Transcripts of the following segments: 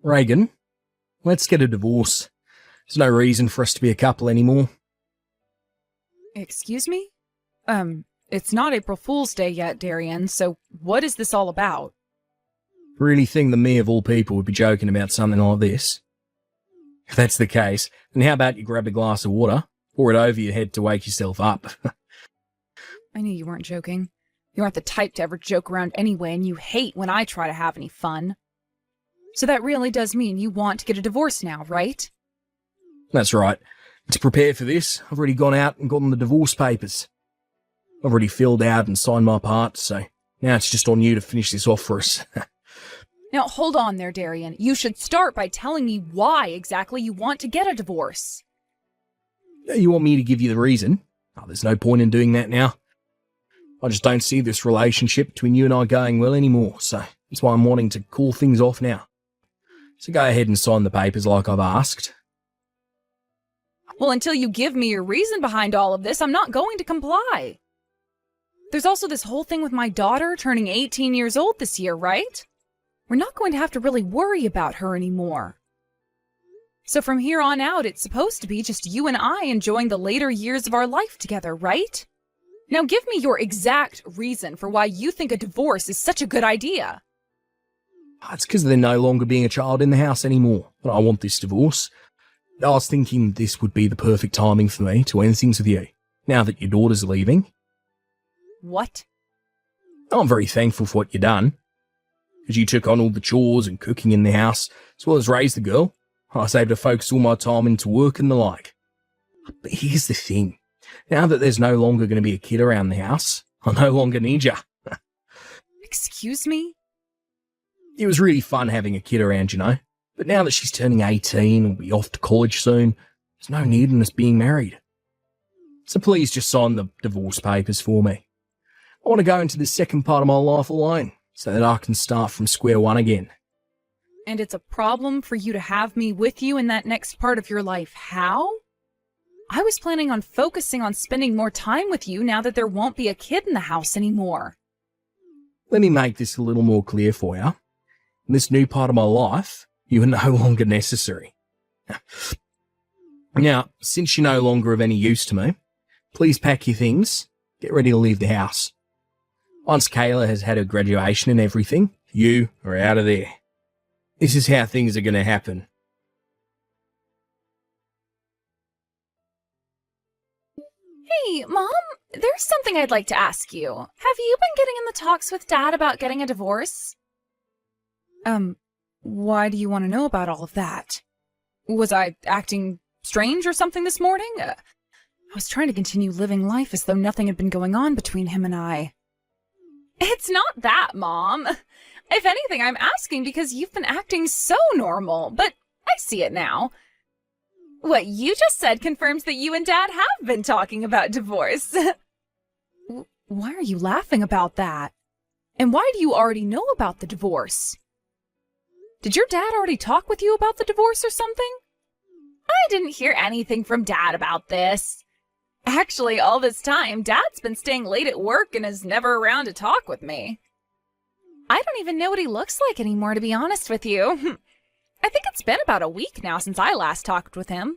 Reagan, let's get a divorce. There's no reason for us to be a couple anymore. Excuse me? It's not April Fool's Day yet, Darian, so what is this all about? Really think that me of all people would be joking about something like this? If that's the case, then how about you grab a glass of water, pour it over your head to wake yourself up? I knew you weren't joking. You aren't the type to ever joke around anyway, and you hate when I try to have any fun. So that really does mean you want to get a divorce now, right? That's right. To prepare for this, I've already gone out and gotten the divorce papers. I've already filled out and signed my part, so now it's just on you to finish this off for us. Now, hold on there, Darian. You should start by telling me why exactly you want to get a divorce. You want me to give you the reason? Oh, there's no point in doing that now. I just don't see this relationship between you and I going well anymore, so that's why I'm wanting to call things off now. So go ahead and sign the papers like I've asked. Well, until you give me your reason behind all of this, I'm not going to comply. There's also this whole thing with my daughter turning 18 years old this year, right? We're not going to have to really worry about her anymore. So from here on out, it's supposed to be just you and I enjoying the later years of our life together, right? Now give me your exact reason for why you think a divorce is such a good idea. It's because they're no longer being a child in the house anymore, but I want this divorce. I was thinking this would be the perfect timing for me to end things with you, now that your daughter's leaving. What? I'm very thankful for what you've done. As you took on all the chores and cooking in the house, as well as raised the girl, I was able to focus all my time into work and the like. But here's the thing. Now that there's no longer going to be a kid around the house, I no longer need you. Excuse me? It was really fun having a kid around, you know. But now that she's turning 18 and will be off to college soon, there's no need in us being married. So please just sign the divorce papers for me. I want to go into the second part of my life alone, so that I can start from square one again. And it's a problem for you to have me with you in that next part of your life. How? I was planning on focusing on spending more time with you now that there won't be a kid in the house anymore. Let me make this a little more clear for you. In this new part of my life, you are no longer necessary. Now, since you're no longer of any use to me, please pack your things, get ready to leave the house. Once Kayla has had her graduation and everything, you are out of there. This is how things are going to happen. Hey, Mom, there's something I'd like to ask you. Have you been getting in the talks with Dad about getting a divorce? Why do you want to know about all of that? Was I acting strange or something this morning? I was trying to continue living life as though nothing had been going on between him and I. It's not that, Mom. If anything, I'm asking because you've been acting so normal, but I see it now. What you just said confirms that you and Dad have been talking about divorce. Why are you laughing about that? And why do you already know about the divorce? Did your dad already talk with you about the divorce or something? I didn't hear anything from Dad about this. Actually, all this time, Dad's been staying late at work and is never around to talk with me. I don't even know what he looks like anymore, to be honest with you. I think it's been about a week now since I last talked with him.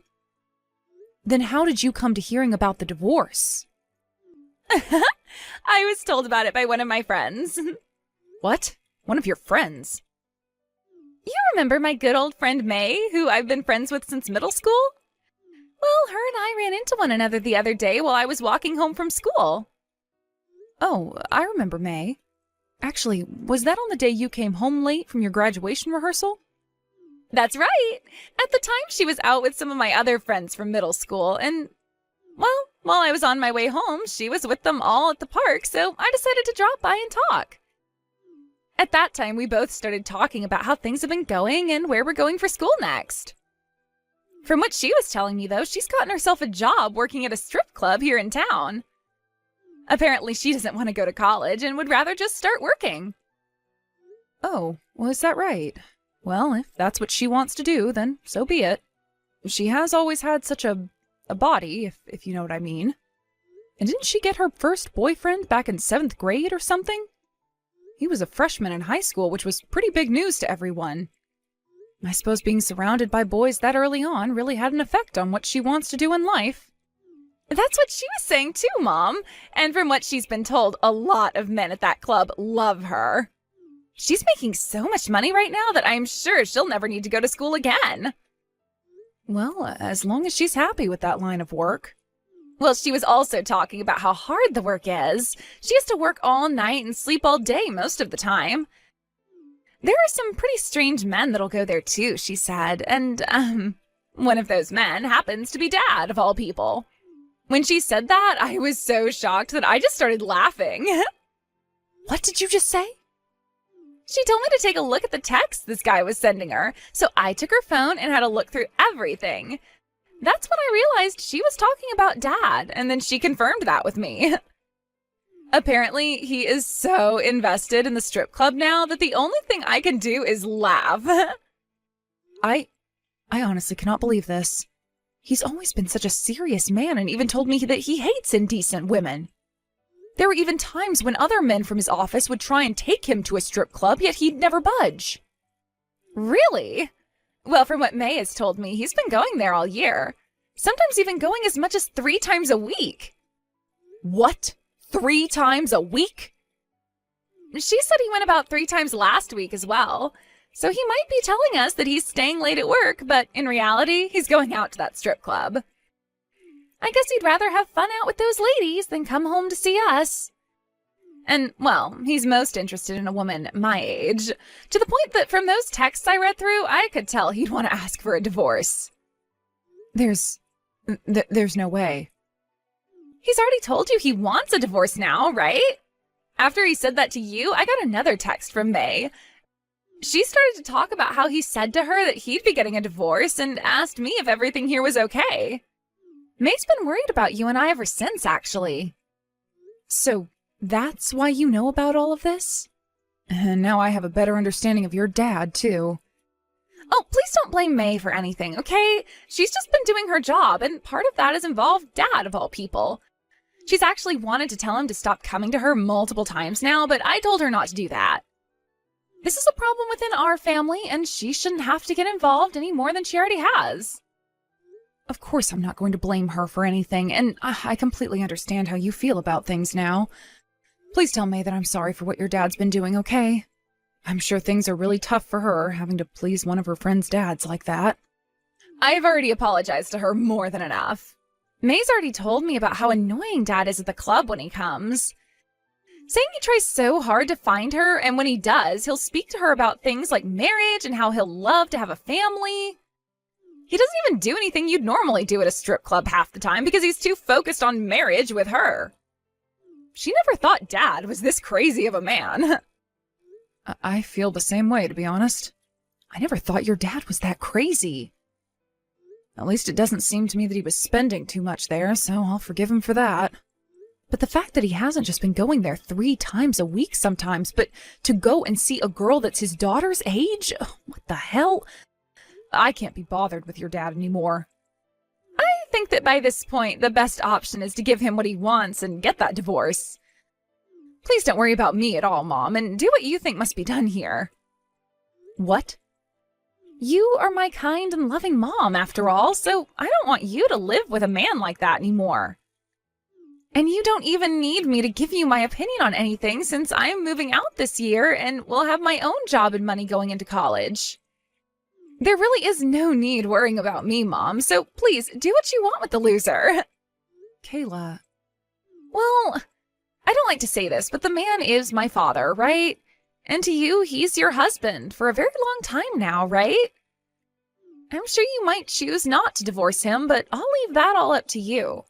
Then how did you come to hearing about the divorce? I was told about it by one of my friends. What? One of your friends? You remember my good old friend May, who I've been friends with since middle school? Well, her and I ran into one another the other day while I was walking home from school. Oh, I remember May. Actually, was that on the day you came home late from your graduation rehearsal? That's right. At the time, she was out with some of my other friends from middle school, and, well, while I was on my way home, she was with them all at the park, so I decided to drop by and talk. At that time, we both started talking about how things have been going and where we're going for school next. From what she was telling me, though, she's gotten herself a job working at a strip club here in town. Apparently, she doesn't want to go to college and would rather just start working. Oh, well, is that right? Well, if that's what she wants to do, then so be it. She has always had such a body, if you know what I mean. And didn't she get her first boyfriend back in 7th grade or something? He was a freshman in high school, which was pretty big news to everyone. I suppose being surrounded by boys that early on really had an effect on what she wants to do in life. That's what she was saying too, Mom. And from what she's been told, a lot of men at that club love her. She's making so much money right now that I'm sure she'll never need to go to school again. Well, as long as she's happy with that line of work. Well, she was also talking about how hard the work is. She has to work all night and sleep all day most of the time. There are some pretty strange men that'll go there too, she said, and, one of those men happens to be Dad, of all people. When she said that, I was so shocked that I just started laughing. What did you just say? She told me to take a look at the text this guy was sending her, so I took her phone and had a look through everything. That's when I realized she was talking about Dad, and then she confirmed that with me. Apparently, he is so invested in the strip club now that the only thing I can do is laugh. I honestly cannot believe this. He's always been such a serious man and even told me that he hates indecent women. There were even times when other men from his office would try and take him to a strip club, yet he'd never budge. Really? Well, from what May has told me, he's been going there all year. Sometimes even going as much as 3 times a week. What? 3 times a week? She said he went about 3 times last week as well. So he might be telling us that he's staying late at work, but in reality, he's going out to that strip club. I guess he'd rather have fun out with those ladies than come home to see us. And, well, he's most interested in a woman my age, to the point that from those texts I read through, I could tell he'd want to ask for a divorce. There's no way. He's already told you he wants a divorce now, right? After he said that to you, I got another text from May. She started to talk about how he said to her that he'd be getting a divorce and asked me if everything here was okay. May's been worried about you and I ever since, actually. So that's why you know about all of this? And now I have a better understanding of your dad, too. Oh, please don't blame May for anything, okay? She's just been doing her job, and part of that has involved Dad, of all people. She's actually wanted to tell him to stop coming to her multiple times now, but I told her not to do that. This is a problem within our family, and she shouldn't have to get involved any more than she already has. Of course I'm not going to blame her for anything, and I completely understand how you feel about things now. Please tell May that I'm sorry for what your dad's been doing, okay? I'm sure things are really tough for her, having to please one of her friends' dads like that. I've already apologized to her more than enough. May's already told me about how annoying Dad is at the club when he comes. Saying he tries so hard to find her, and when he does, he'll speak to her about things like marriage and how he'll love to have a family. He doesn't even do anything you'd normally do at a strip club half the time because he's too focused on marriage with her. She never thought Dad was this crazy of a man. I feel the same way, to be honest. I never thought your dad was that crazy. At least it doesn't seem to me that he was spending too much there, so I'll forgive him for that. But the fact that he hasn't just been going there 3 times a week sometimes, but to go and see a girl that's his daughter's age? What the hell? I can't be bothered with your dad anymore. I think that by this point, the best option is to give him what he wants and get that divorce. Please don't worry about me at all, Mom, and do what you think must be done here. What? You are my kind and loving mom, after all, so I don't want you to live with a man like that anymore. And you don't even need me to give you my opinion on anything since I'm moving out this year and will have my own job and money going into college. There really is no need worrying about me, Mom, so please do what you want with the loser. Kayla. Well, I don't like to say this, but the man is my father, right? And to you, he's your husband for a very long time now, right? I'm sure you might choose not to divorce him, but I'll leave that all up to you.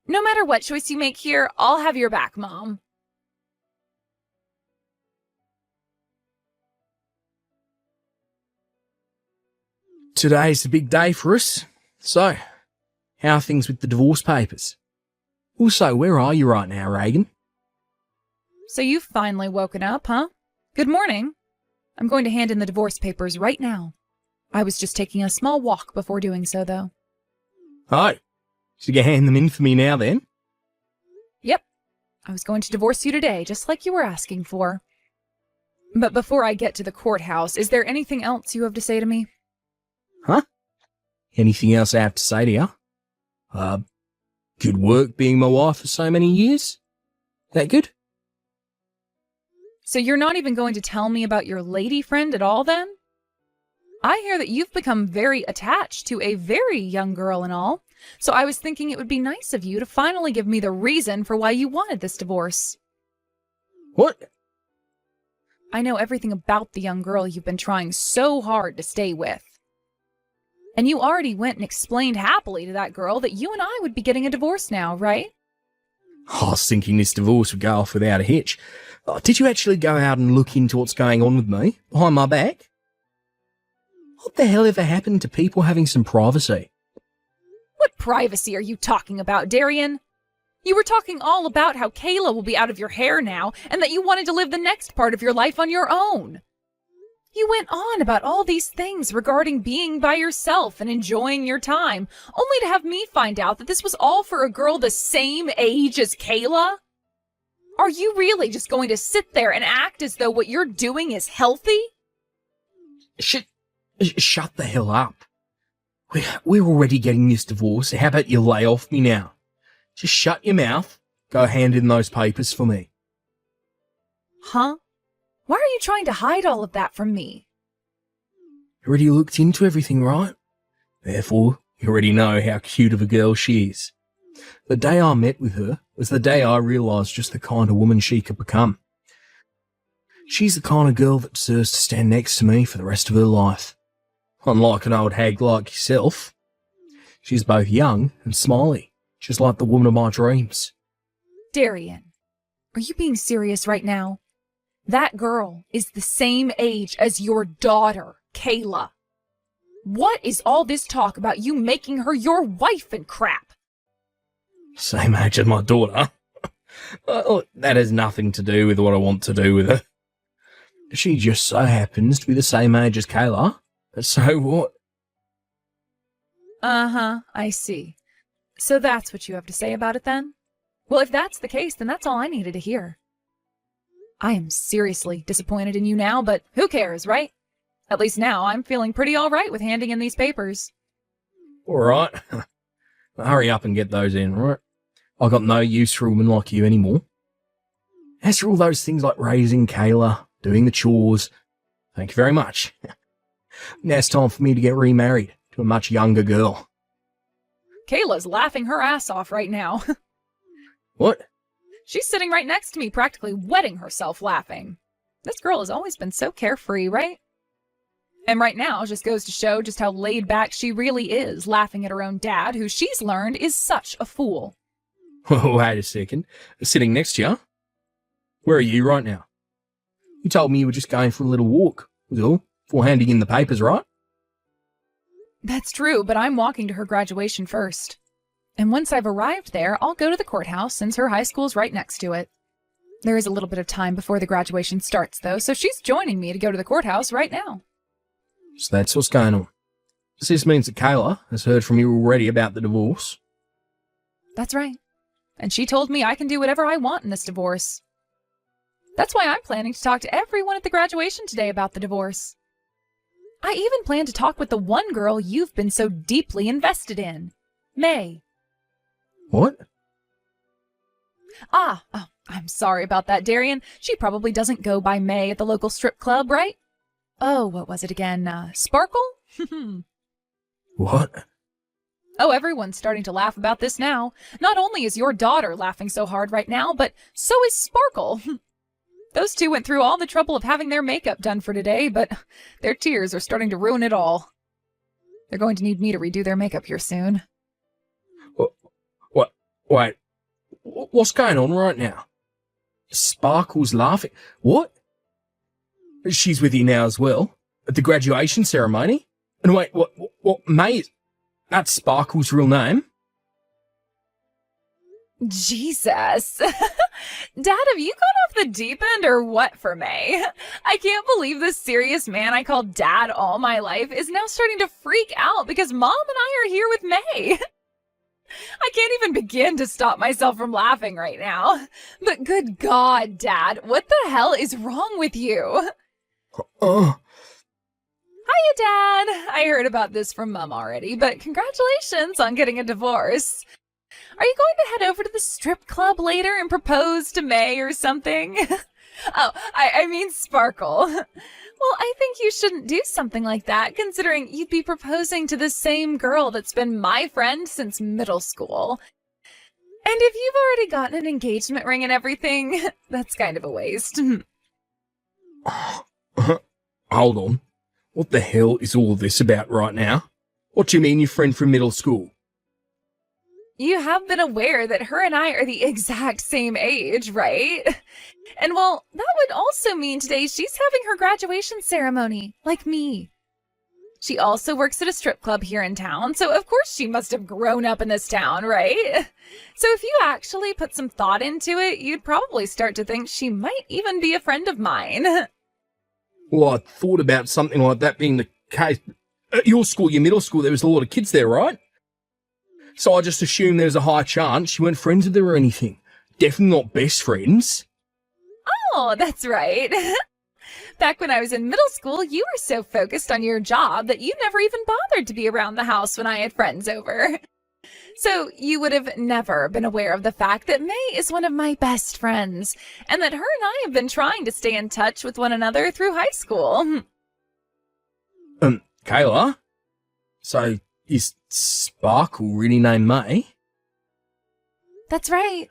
No matter what choice you make here, I'll have your back, Mom. Today's a big day for us. So, how are things with the divorce papers? Also, where are you right now, Reagan? So you've finally woken up, huh? Good morning. I'm going to hand in the divorce papers right now. I was just taking a small walk before doing so, though. Oh, so you hand them in for me now then? Yep. I was going to divorce you today, just like you were asking for. But before I get to the courthouse, is there anything else you have to say to me? Huh? Anything else I have to say to you? Good work being my wife for so many years? That good? So you're not even going to tell me about your lady friend at all then? I hear that you've become very attached to a very young girl and all, so I was thinking it would be nice of you to finally give me the reason for why you wanted this divorce. What? I know everything about the young girl you've been trying so hard to stay with. And you already went and explained happily to that girl that you and I would be getting a divorce now, right? I was thinking this divorce would go off without a hitch. Did you actually go out and look into what's going on with me, behind my back? What the hell ever happened to people having some privacy? What privacy are you talking about, Darian? You were talking all about how Kayla will be out of your hair now, and that you wanted to live the next part of your life on your own. You went on about all these things regarding being by yourself and enjoying your time, only to have me find out that this was all for a girl the same age as Kayla? Are you really just going to sit there and act as though what you're doing is healthy? Shut the hell up. We're already getting this divorce. How about you lay off me now? Just shut your mouth. Go hand in those papers for me. Huh? Why are you trying to hide all of that from me? You already looked into everything, right? Therefore, you already know how cute of a girl she is. The day I met with her was the day I realised just the kind of woman she could become. She's the kind of girl that deserves to stand next to me for the rest of her life. Unlike an old hag like yourself, she's both young and smiley, just like the woman of my dreams. Darian, are you being serious right now? That girl is the same age as your daughter, Kayla. What is all this talk about you making her your wife and crap? Same age as my daughter? Well, that has nothing to do with what I want to do with her. She just so happens to be the same age as Kayla. But so what? Uh-huh, I see. So that's what you have to say about it then? Well, if that's the case, then that's all I needed to hear. I am seriously disappointed in you now, but who cares, right? At least now I'm feeling pretty all right with handing in these papers. All right. Hurry up and get those in, right? I've got no use for a woman like you anymore. As for all those things like raising Kayla, doing the chores, thank you very much. Now it's time for me to get remarried to a much younger girl. Kayla's laughing her ass off right now. What? She's sitting right next to me, practically wetting herself laughing. This girl has always been so carefree, right? And right now just goes to show just how laid back she really is, laughing at her own dad, who she's learned is such a fool. Wait a second. Sitting next to you? Where are you right now? You told me you were just going for a little walk, was all, before handing in the papers, right? That's true, but I'm walking to her graduation first. And once I've arrived there, I'll go to the courthouse since her high school's right next to it. There is a little bit of time before the graduation starts, though, so she's joining me to go to the courthouse right now. So that's what's going on. This means that Kayla has heard from you already about the divorce. That's right. And she told me I can do whatever I want in this divorce. That's why I'm planning to talk to everyone at the graduation today about the divorce. I even plan to talk with the one girl you've been so deeply invested in, May. What? I'm sorry about that, Darian. She probably doesn't go by May at the local strip club, right? Oh, what was it again? Sparkle? What? Oh, everyone's starting to laugh about this now. Not only is your daughter laughing so hard right now, but so is Sparkle. Those two went through all the trouble of having their makeup done for today, but their tears are starting to ruin it all. They're going to need me to redo their makeup here soon. What? Wait. What's going on right now? Sparkle's laughing. What? She's with you now as well? At the graduation ceremony? And wait, what, May? That's Sparkle's real name? Jesus. Dad, have you gone off the deep end or what for May? I can't believe this serious man I called Dad all my life is now starting to freak out because Mom and I are here with May. I can't even begin to stop myself from laughing right now. But good God, Dad, what the hell is wrong with you? Hiya, Dad! I heard about this from Mom already, but congratulations on getting a divorce. Are you going to head over to the strip club later and propose to May or something? Oh, I mean Sparkle. Well, I think you shouldn't do something like that, considering you'd be proposing to the same girl that's been my friend since middle school. And if you've already gotten an engagement ring and everything, that's kind of a waste. Hold on. What the hell is all this about right now? What do you mean your friend from middle school? You have been aware that her and I are the exact same age, right? And well, that would also mean today she's having her graduation ceremony, like me. She also works at a strip club here in town, so of course she must have grown up in this town, right? So if you actually put some thought into it, you'd probably start to think she might even be a friend of mine. Well, I thought about something like that being the case. At your school, your middle school, there was a lot of kids there, right? So I just assumed there was a high chance you weren't friends with her or anything. Definitely not best friends. Oh, that's right. Back when I was in middle school, you were so focused on your job that you never even bothered to be around the house when I had friends over. So you would have never been aware of the fact that May is one of my best friends, and that her and I have been trying to stay in touch with one another through high school. Kayla? So, is Sparkle really named May? That's right.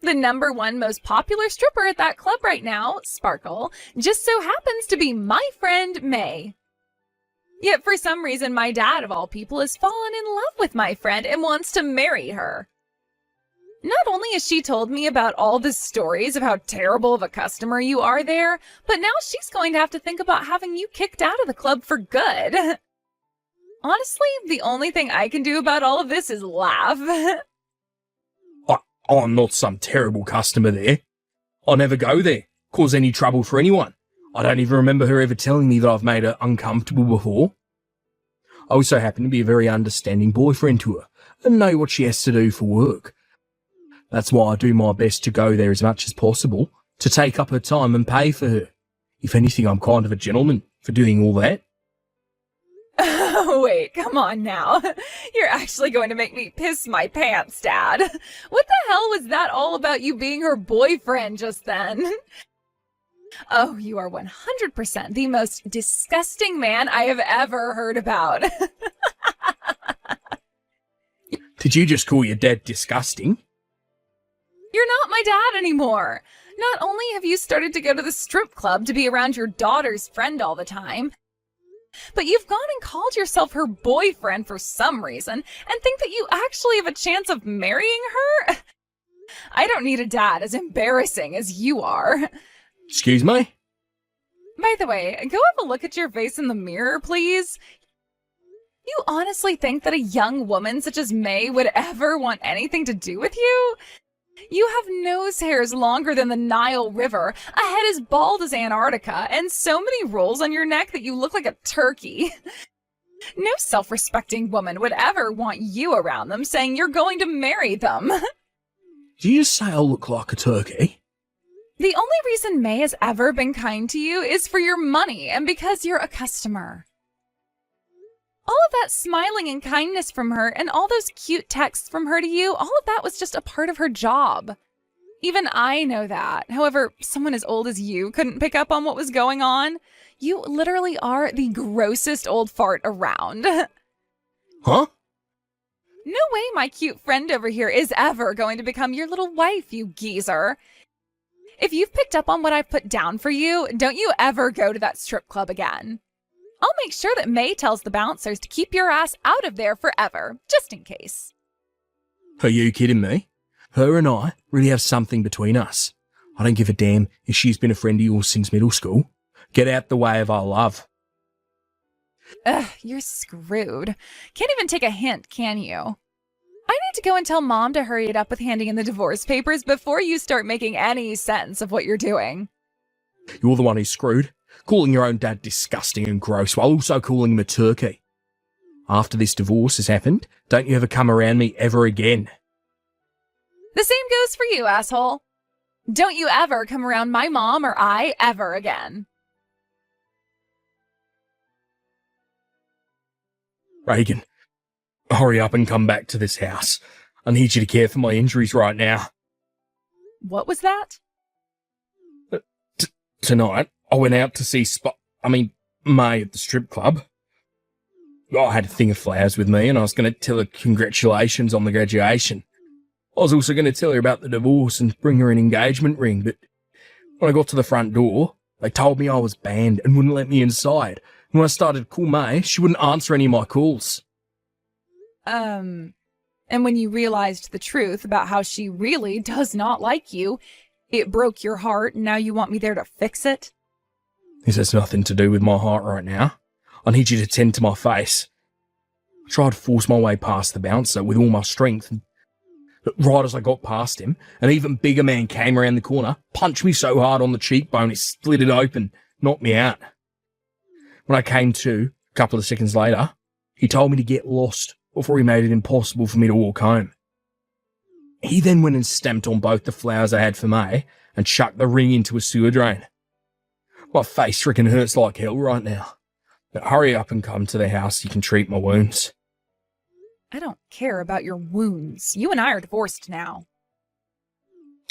The #1 most popular stripper at that club right now, Sparkle, just so happens to be my friend May. Yet for some reason, my dad, of all people, has fallen in love with my friend and wants to marry her. Not only has she told me about all the stories of how terrible of a customer you are there, but now she's going to have to think about having you kicked out of the club for good. Honestly, the only thing I can do about all of this is laugh. I'm not some terrible customer there. I'll never go there, cause any trouble for anyone. I don't even remember her ever telling me that I've made her uncomfortable before. I also happen to be a very understanding boyfriend to her and know what she has to do for work. That's why I do my best to go there as much as possible, to take up her time and pay for her. If anything, I'm kind of a gentleman for doing all that. Wait, come on now. You're actually going to make me piss my pants, Dad. What the hell was that all about you being her boyfriend just then? Oh, you are 100% the most disgusting man I have ever heard about. Did you just call your dad disgusting? You're not my dad anymore. Not only have you started to go to the strip club to be around your daughter's friend all the time, but you've gone and called yourself her boyfriend for some reason and think that you actually have a chance of marrying her? I don't need a dad as embarrassing as you are. Excuse me? By the way, go have a look at your face in the mirror, please. You honestly think that a young woman such as May would ever want anything to do with you? You have nose hairs longer than the Nile River, a head as bald as Antarctica, and so many rolls on your neck that you look like a turkey. No self-respecting woman would ever want you around them saying you're going to marry them. Did you just say I look like a turkey? The only reason May has ever been kind to you is for your money and because you're a customer. All of that smiling and kindness from her and all those cute texts from her to you, all of that was just a part of her job. Even I know that. However, someone as old as you couldn't pick up on what was going on. You literally are the grossest old fart around. Huh? No way my cute friend over here is ever going to become your little wife, you geezer. If you've picked up on what I've put down for you, don't you ever go to that strip club again. I'll make sure that May tells the bouncers to keep your ass out of there forever, just in case. Are you kidding me? Her and I really have something between us. I don't give a damn if she's been a friend of yours since middle school. Get out the way of our love. Ugh, you're screwed. Can't even take a hint, can you? I need to go and tell Mom to hurry it up with handing in the divorce papers before you start making any sense of what you're doing. You're the one who's screwed, calling your own dad disgusting and gross while also calling him a turkey. After this divorce has happened, don't you ever come around me ever again. The same goes for you, asshole. Don't you ever come around my mom or I ever again. Reagan, hurry up and come back to this house. I need you to care for my injuries right now. What was that? Tonight, I went out to see May at the strip club. I had a thing of flowers with me and I was going to tell her congratulations on the graduation. I was also going to tell her about the divorce and bring her an engagement ring, but when I got to the front door, they told me I was banned and wouldn't let me inside. And when I started to call May, she wouldn't answer any of my calls. And when you realized the truth about how she really does not like you, it broke your heart and now you want me there to fix it? This has nothing to do with my heart right now. I need you to tend to my face. I tried to force my way past the bouncer with all my strength, but right as I got past him, an even bigger man came around the corner, punched me so hard on the cheekbone it split it open, knocked me out. When I came to, a couple of seconds later, he told me to get lost before he made it impossible for me to walk home. He then went and stamped on both the flowers I had for May and chucked the ring into a sewer drain. My face freaking hurts like hell right now. But hurry up and come to the house so you can treat my wounds. I don't care about your wounds. You and I are divorced now.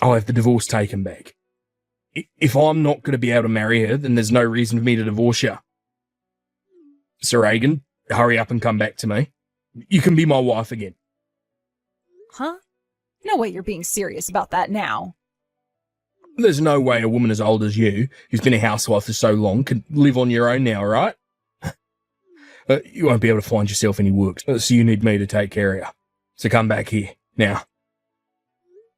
I'll have the divorce taken back. If I'm not going to be able to marry her, then there's no reason for me to divorce you. Sir Reagan, hurry up and come back to me. You can be my wife again. Huh? No way you're being serious about that now. There's no way a woman as old as you, who's been a housewife for so long, could live on your own now, right? You won't be able to find yourself any work, so you need me to take care of you. So come back here, now.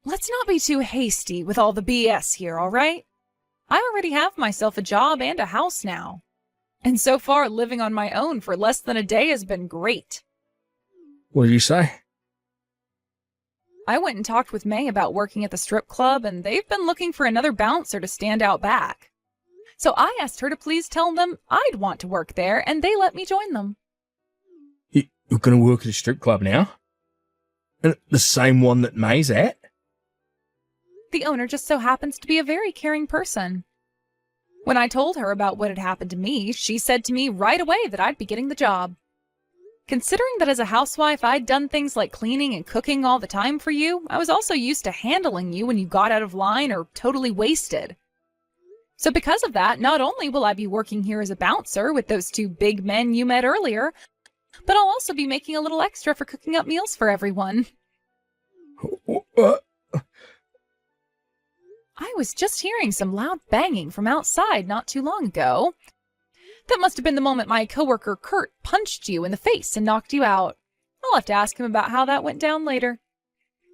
Let's not be too hasty with all the BS here, all right? I already have myself a job and a house now. And so far, living on my own for less than a day has been great. What did you say? I went and talked with May about working at the strip club, and they've been looking for another bouncer to stand out back. So I asked her to please tell them I'd want to work there, and they let me join them. You're going to work at a strip club now? And the same one that May's at? The owner just so happens to be a very caring person. When I told her about what had happened to me, she said to me right away that I'd be getting the job. Considering that as a housewife I'd done things like cleaning and cooking all the time for you, I was also used to handling you when you got out of line or totally wasted. So because of that, not only will I be working here as a bouncer with those two big men you met earlier, but I'll also be making a little extra for cooking up meals for everyone. I was just hearing some loud banging from outside not too long ago. That must have been the moment my coworker Kurt punched you in the face and knocked you out. I'll have to ask him about how that went down later.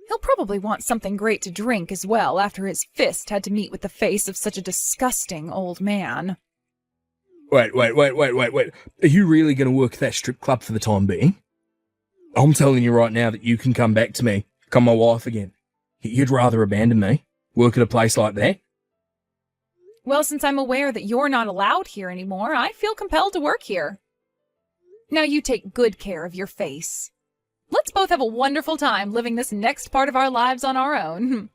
He'll probably want something great to drink as well after his fist had to meet with the face of such a disgusting old man. Wait. Are you really going to work at that strip club for the time being? I'm telling you right now that you can come back to me, become my wife again. You'd rather abandon me, work at a place like that? Well, since I'm aware that you're not allowed here anymore, I feel compelled to work here. Now you take good care of your face. Let's both have a wonderful time living this next part of our lives on our own.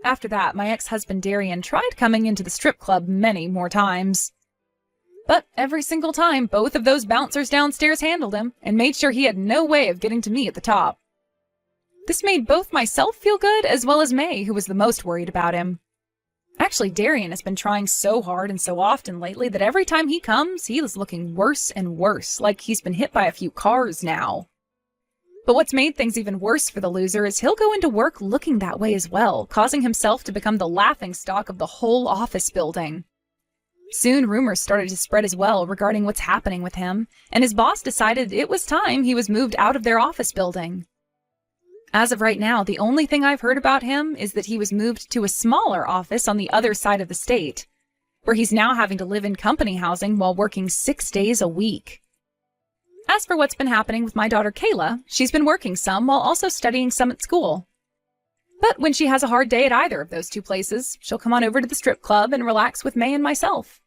After that, my ex-husband Darian tried coming into the strip club many more times. But every single time, both of those bouncers downstairs handled him and made sure he had no way of getting to me at the top. This made both myself feel good as well as May, who was the most worried about him. Actually, Darian has been trying so hard and so often lately that every time he comes, he is looking worse and worse, like he's been hit by a few cars now. But what's made things even worse for the loser is he'll go into work looking that way as well, causing himself to become the laughingstock of the whole office building. Soon rumors started to spread as well regarding what's happening with him, and his boss decided it was time he was moved out of their office building. As of right now, the only thing I've heard about him is that he was moved to a smaller office on the other side of the state, where he's now having to live in company housing while working 6 days a week. As for what's been happening with my daughter Kayla, she's been working some while also studying some at school. But when she has a hard day at either of those two places, she'll come on over to the strip club and relax with May and myself.